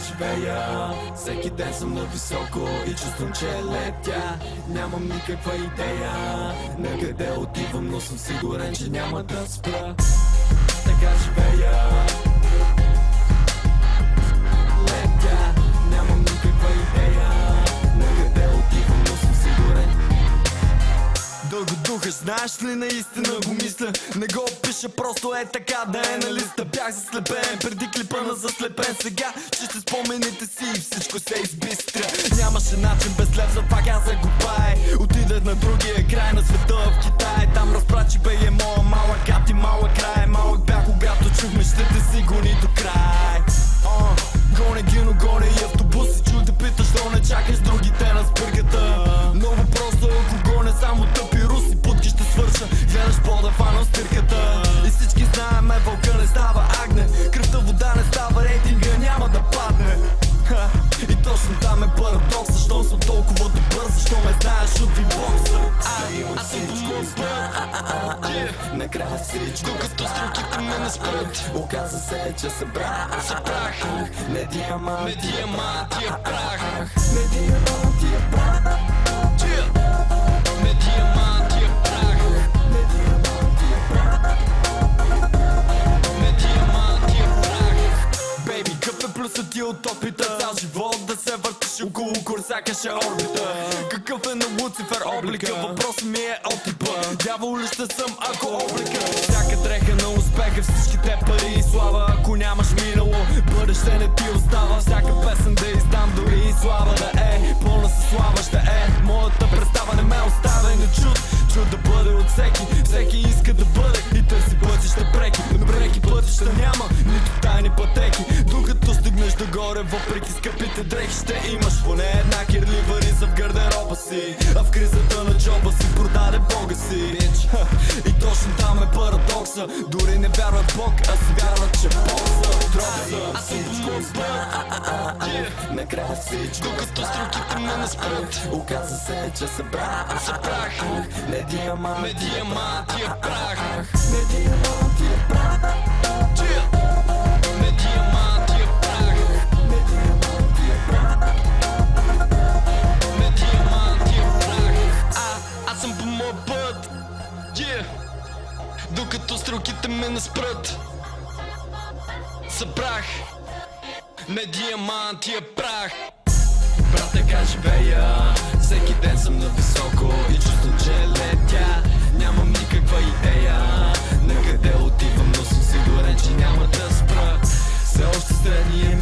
живея. Всеки ден съм нависоко и чувствам, че летя. Нямам никаква идея на къде отивам, но съм сигурен, че няма да спра. Така живея. Летя. Нямам никаква идея на къде отивам, но съм сигурен. Дълго духаш, знаеш ли наистина го мисля? Не го пиша, просто е така да е на листа. Бях заслепен преди клипа на заслепен. Сега чисти спомените си и всичко се избистря. Нямаше начин без лев, затова казах гудбай. Отидах на другия край на света, в Китай. Там разбра, че бе е моя малък гад и малък край. Малък бях, когато чух мечтите си гони до край. Гоне ги, но гоне и автобуси. Чуй да питаш, но не чакаш другите на спирката. Много просто, ако гоне само тъпи руси. Путки ще свърша, гледаш пода фана спирката. И всички знаем, вълка не става агне. Кръвта вода не става, рейтинга няма да падне. И точно там е парадокс. Защо съм толкова добър, защо ме знаеш от вибокса. Аз съм по моят път, накрая всичко докато стрелките ме не спрат. Оказа се, че събрах не диамант, не диамантия прах. Не диамантия прах. Не диамантия прах. Не диамантия прах. Не диамантия прах. Бейби, къв е плюсът ти от опита? Цял живот да се въртиш около курсакаше орбита. Какъв е на Луцифер облика? Въпросът ми е от типа дявол ли ще съм, ако облика? Всяка дреха на успеха, всичките пари и слава. Ако нямаш минало, бъдеще не ти остава. Всяка песен да издам, дори и слава да е пълна със слава ще е. Моята представа не ме оставя не чуд да бъде от всеки. Всеки иска да бъде и търси пътища преки. Но преки пътища няма, нито тайни пътеки. Докато стигнеш догоре, въпреки скъпите дрехи, ще имаш поне една кирлива риза в гардероба си. А в кризата на джоба си продаде Бога си. И точно там е парадокса. Дори не вярват в Бог, а си вярват, че Бог са дропса. Аз съм по моят път, накрая всичко докато стрелките ме не спрат. Оказа се, че събрах не диамант, не диамантия прах. Не диамантия прах. Не диамантия прах. Не диамантия прах. Не диамантия прах. Аз съм по моят път, докато стрелките ме не спрат. Събрах не диамантия прах. Брат, така живея. Всеки ден съм нависоко и чувствам, че летя. Нямам никаква идея на къде отивам, но съм сигурен, че няма да спра. Все още средния